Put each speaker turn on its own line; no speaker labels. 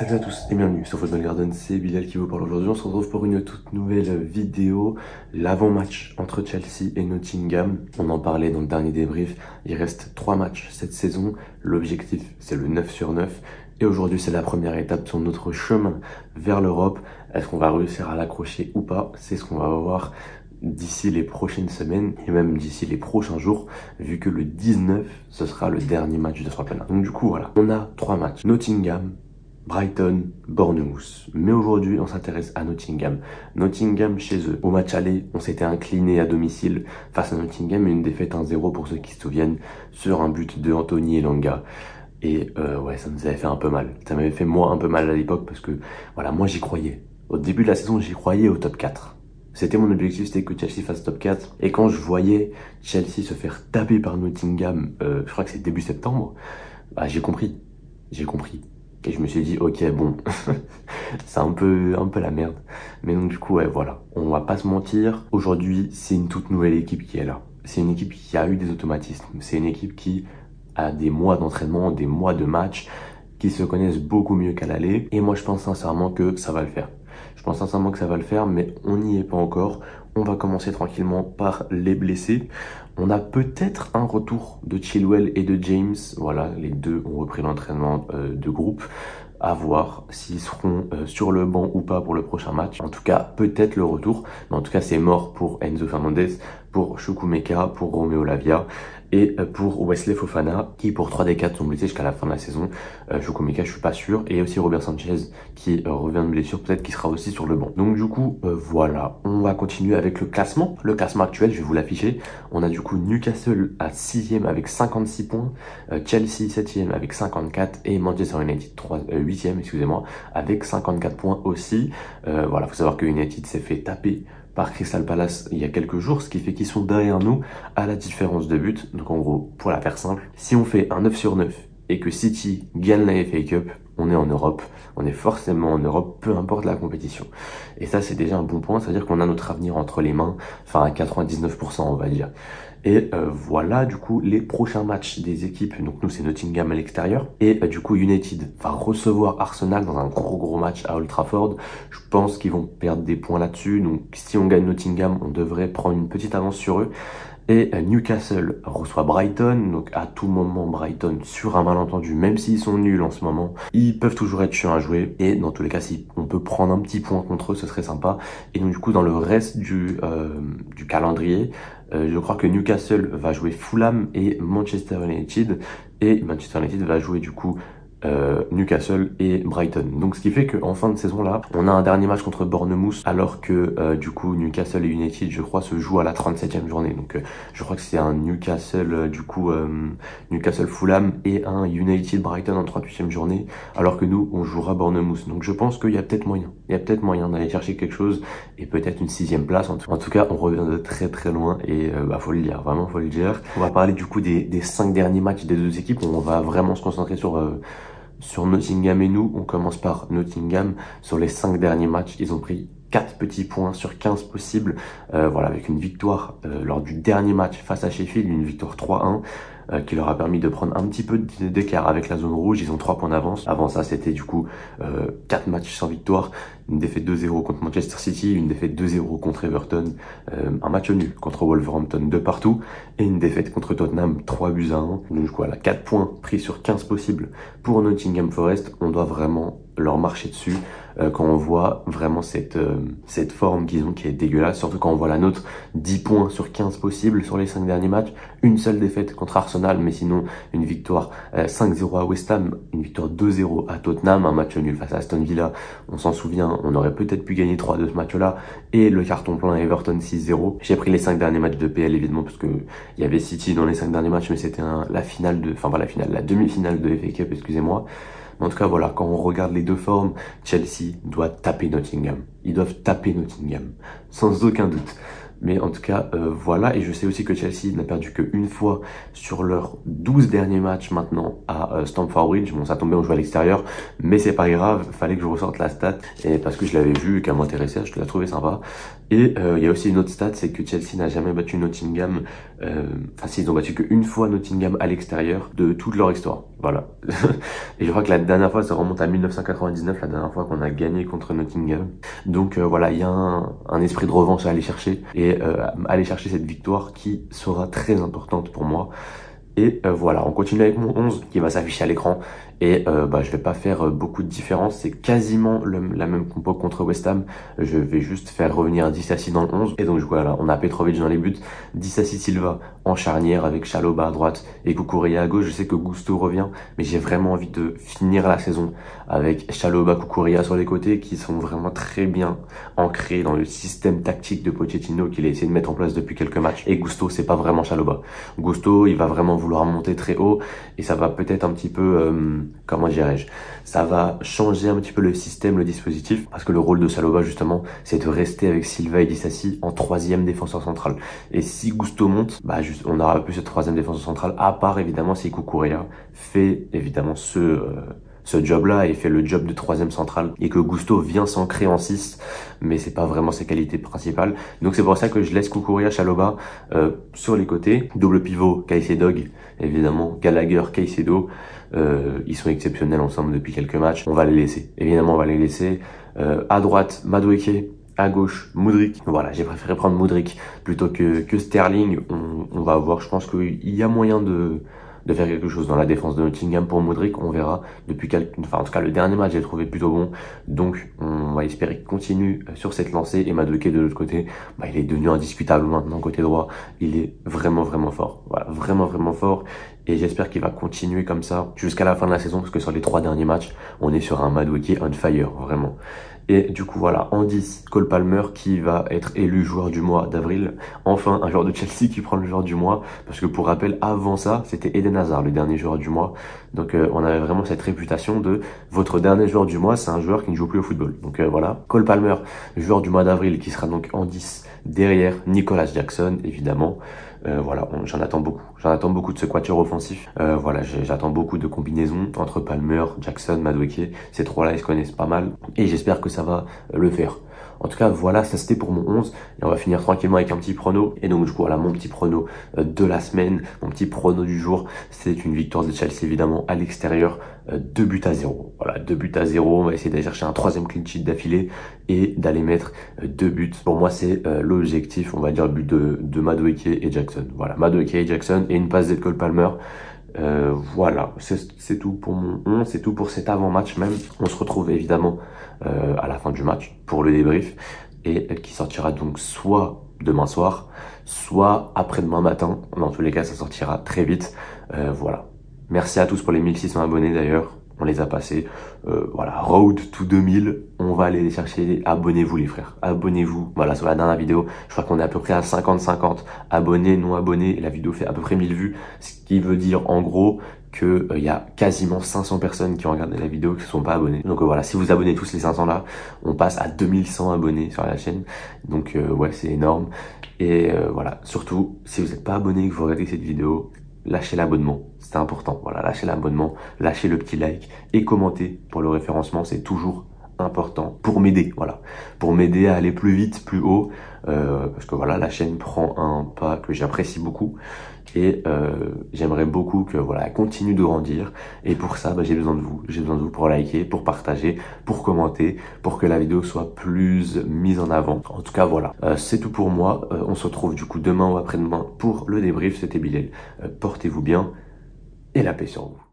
Salut à tous et bienvenue sur Football Garden, c'est Bilal qui vous parle aujourd'hui. On se retrouve pour une toute nouvelle vidéo, l'avant-match entre Chelsea et Nottingham. On en parlait dans le dernier débrief, il reste 3 matchs cette saison, l'objectif c'est le 9 sur 9 et aujourd'hui c'est la première étape sur notre chemin vers l'Europe. Est-ce qu'on va réussir à l'accrocher ou pas? C'est ce qu'on va voir d'ici les prochaines semaines et même d'ici les prochains jours, vu que le 19 ce sera le dernier match de ce championnat. Donc du coup voilà, on a 3 matchs, Nottingham, Brighton, Bournemouth. Mais aujourd'hui, on s'intéresse à Nottingham. Nottingham chez eux. Au match aller, on s'était incliné à domicile face à Nottingham, une défaite 1-0 pour ceux qui se souviennent, sur un but de Anthony Elanga. Et ouais, ça nous avait fait un peu mal. Ça m'avait fait moi un peu mal à l'époque parce que, voilà, moi j'y croyais. Au début de la saison, j'y croyais au top 4. C'était mon objectif, c'était que Chelsea fasse top 4. Et quand je voyais Chelsea se faire taper par Nottingham, je crois que c'est début septembre, bah, j'ai compris. J'ai compris. Et je me suis dit, ok, bon, c'est un peu la merde. Mais donc du coup, ouais, voilà, on va pas se mentir. Aujourd'hui, c'est une toute nouvelle équipe qui est là. C'est une équipe qui a eu des automatismes. C'est une équipe qui a des mois d'entraînement, des mois de match, qui se connaissent beaucoup mieux qu'à l'aller. Et moi, je pense sincèrement que ça va le faire. Je pense sincèrement que ça va le faire, mais on n'y est pas encore. On va commencer tranquillement par les blessés. On a peut-être un retour de Chilwell et de James. Voilà, les deux ont repris l'entraînement de groupe. À voir s'ils seront sur le banc ou pas pour le prochain match. En tout cas, peut-être le retour. Mais en tout cas, c'est mort pour Enzo Fernandez, pour Chukwuemeka, pour Romeo Lavia et pour Wesley Fofana, qui pour 3 des 4 sont blessés jusqu'à la fin de la saison. Chukwuemeka, je suis pas sûr. Et aussi Robert Sanchez qui revient de blessure, peut-être qu'il sera aussi sur le banc. Donc du coup, voilà. On va continuer avec le classement. Le classement actuel, je vais vous l'afficher. On a du coup Newcastle à 6e avec 56 points, Chelsea 7e avec 54 et Manchester United 8e, excusez-moi, avec 54 points aussi. Voilà, faut savoir que United s'est fait taper par Crystal Palace il y a quelques jours, ce qui fait qu'ils sont derrière nous à la différence de but. Donc en gros, pour la faire simple, si on fait un 9 sur 9 et que City gagne la FA Cup, on est en Europe, on est forcément en Europe, peu importe la compétition. Et ça, c'est déjà un bon point, c'est-à-dire qu'on a notre avenir entre les mains, enfin à 99% on va dire. Et voilà du coup les prochains matchs des équipes. Donc nous c'est Nottingham à l'extérieur. Et du coup United va recevoir Arsenal dans un gros match à Old Trafford. Je pense qu'ils vont perdre des points là-dessus. Donc si on gagne Nottingham, on devrait prendre une petite avance sur eux. Et Newcastle reçoit Brighton, donc à tout moment Brighton sur un malentendu, même s'ils sont nuls en ce moment, ils peuvent toujours être chiants à jouer. Et dans tous les cas, si on peut prendre un petit point contre eux, ce serait sympa. Et donc du coup, dans le reste du calendrier, je crois que Newcastle va jouer Fulham et Manchester United. Et Manchester United va jouer du coup Newcastle et Brighton. Donc ce qui fait qu'en fin de saison là, on a un dernier match contre Bournemouth alors que du coup Newcastle et United je crois se jouent à la 37e journée. Donc je crois que c'est un Newcastle du coup Newcastle Fulham et un United Brighton en 38e journée alors que nous on jouera Bournemouth. Donc je pense qu'il y a peut-être moyen, d'aller chercher quelque chose et peut-être une 6e place. En tout cas on revient de très loin et faut le dire, vraiment faut le dire. On va parler du coup des 5 derniers matchs des deux équipes. On va vraiment se concentrer sur Nottingham et nous. On commence par Nottingham. Sur les 5 derniers matchs, ils ont pris 4 petits points sur 15 possibles. Voilà, avec une victoire lors du dernier match face à Sheffield, une victoire 3-1. Qui leur a permis de prendre un petit peu d'écart avec la zone rouge. Ils ont 3 points d'avance. Avant ça, c'était du coup 4 matchs sans victoire. Une défaite 2-0 contre Manchester City, une défaite 2-0 contre Everton, un match nul contre Wolverhampton de partout et une défaite contre Tottenham 3-1. Donc voilà, 4 points pris sur 15 possibles pour Nottingham Forest. On doit vraiment leur marcher dessus quand on voit vraiment cette forme qu'ils ont qui est dégueulasse, surtout quand on voit la nôtre, 10 points sur 15 possibles sur les 5 derniers matchs, une seule défaite contre Arsenal, mais sinon une victoire 5-0 à West Ham, une victoire 2-0 à Tottenham, un match nul face à Aston Villa, on s'en souvient, on aurait peut-être pu gagner 3 de ce match-là, et le carton plein à Everton 6-0. J'ai pris les 5 derniers matchs de PL évidemment, parce que il y avait City dans les 5 derniers matchs, mais c'était la demi-finale de FA Cup, excusez-moi. En tout cas, voilà, quand on regarde les deux formes, Chelsea doit taper Nottingham. Ils doivent taper Nottingham, sans aucun doute. Mais en tout cas, voilà. Et je sais aussi que Chelsea n'a perdu qu'une fois sur leurs 12 derniers matchs maintenant à Stamford Bridge. Bon, ça tombait, on jouait à l'extérieur, mais c'est pas grave, fallait que je ressorte la stat, et parce que je l'avais vue et qu'elle m'intéressait, je la trouvais sympa. Et il y a aussi une autre stat, c'est que Chelsea n'a jamais battu Nottingham, ils ont battu qu'une fois Nottingham à l'extérieur de toute leur histoire. Voilà. Et je crois que la dernière fois, ça remonte à 1999, la dernière fois qu'on a gagné contre Nottingham. Donc voilà, il y a un esprit de revanche à aller chercher, et aller chercher cette victoire qui sera très importante pour moi. Et voilà, on continue avec mon 11 qui va s'afficher à l'écran. Et je vais pas faire beaucoup de différence, c'est quasiment la même compo contre West Ham. Je vais juste faire revenir Disasi dans le 11. Et donc voilà, on a Petrovic dans les buts, Disasi Silva en charnière avec Chalobah à droite et Cucurella à gauche. Je sais que Gusto revient, mais j'ai vraiment envie de finir la saison avec Chalobah, Cucurella sur les côtés, qui sont vraiment très bien ancrés dans le système tactique de Pochettino qu'il a essayé de mettre en place depuis quelques matchs. Et Gusto, c'est pas vraiment Chalobah. Gusto, il va vraiment vouloir monter très haut, et ça va peut-être un petit peu, comment dirais-je, ça va changer un petit peu le système, le dispositif, parce que le rôle de Chalobah justement, c'est de rester avec Silva et Disasi en troisième défenseur central. Et si Gusto monte, on n'aura plus ce troisième défenseur central, à part évidemment si Cucurella fait évidemment ce job-là et fait le job de troisième central, et que Gusto vient s'ancrer en 6, mais c'est pas vraiment ses qualités principales. Donc c'est pour ça que je laisse Cucurella, Chalobah sur les côtés. Double pivot, Caicedo, évidemment, Gallagher, Caicedo. Ils sont exceptionnels ensemble depuis quelques matchs. On va les laisser. Évidemment, on va les laisser. À droite, Madueke. À gauche, Mudryk. Voilà, j'ai préféré prendre Mudryk plutôt que Sterling. On va voir. Je pense qu'il y a moyen de faire quelque chose dans la défense de Nottingham pour Mudryk. On verra. En tout cas, le dernier match, j'ai trouvé plutôt bon. Donc, on va espérer qu'il continue sur cette lancée. Et Madueke, de l'autre côté, il est devenu indiscutable maintenant côté droit. Il est vraiment, vraiment fort. Voilà, vraiment, vraiment fort. Et j'espère qu'il va continuer comme ça jusqu'à la fin de la saison, parce que sur les 3 derniers matchs, on est sur un Madueke on fire, vraiment. Et du coup, voilà, en 10, Cole Palmer qui va être élu joueur du mois d'avril. Enfin, un joueur de Chelsea qui prend le joueur du mois. Parce que pour rappel, avant ça, c'était Eden Hazard, le dernier joueur du mois. Donc, on avait vraiment cette réputation de votre dernier joueur du mois, c'est un joueur qui ne joue plus au football. Donc, voilà. Cole Palmer, joueur du mois d'avril, qui sera donc en 10 derrière Nicolas Jackson, évidemment. Voilà, j'en attends beaucoup de ce quatuor offensif. Voilà, j'attends beaucoup de combinaisons entre Palmer, Jackson, Madueke. Ces trois-là, ils se connaissent pas mal, et j'espère que ça va le faire. En tout cas, voilà, ça c'était pour mon 11. Et on va finir tranquillement avec un petit prono. Et donc, du coup, voilà, mon petit prono de la semaine, mon petit prono du jour. C'est une victoire de Chelsea, évidemment, à l'extérieur, 2-0. Voilà, 2-0. On va essayer d'aller chercher un 3e clean sheet d'affilée et d'aller mettre 2 buts. Pour moi, c'est l'objectif, on va dire, le but de Madueke et Jackson. Voilà, Madueke et Jackson et une passe de Cole Palmer. Voilà, c'est tout pour mon 11, c'est tout pour cet avant-match même. On se retrouve évidemment à la fin du match pour le débrief, et qui sortira donc soit demain soir, soit après-demain matin. Dans tous les cas, ça sortira très vite. Voilà. Merci à tous pour les 1600 abonnés d'ailleurs. On les a passés. Voilà, road to 2000. On va aller les chercher. Abonnez-vous les frères. Abonnez-vous. Voilà, sur la dernière vidéo, je crois qu'on est à peu près à 50-50 abonnés, non abonnés. Et la vidéo fait à peu près 1000 vues. Ce qui veut dire en gros que y a quasiment 500 personnes qui ont regardé la vidéo qui ne sont pas abonnées. Donc voilà, si vous abonnez tous les 500 là, on passe à 2100 abonnés sur la chaîne. Donc ouais, c'est énorme. Et voilà, surtout, si vous n'êtes pas abonné et que vous regardez cette vidéo, lâchez l'abonnement, c'est important. Voilà, lâchez l'abonnement, lâchez le petit like et commentez pour le référencement, c'est toujours important pour m'aider, voilà, pour m'aider à aller plus vite, plus haut, parce que voilà, la chaîne prend un pas que j'apprécie beaucoup, et j'aimerais beaucoup que voilà, elle continue de grandir, et pour ça, j'ai besoin de vous, pour liker, pour partager, pour commenter, pour que la vidéo soit plus mise en avant. En tout cas, voilà, c'est tout pour moi. On se retrouve du coup demain ou après-demain pour le débrief. C'était Bilal. Portez-vous bien et la paix sur vous.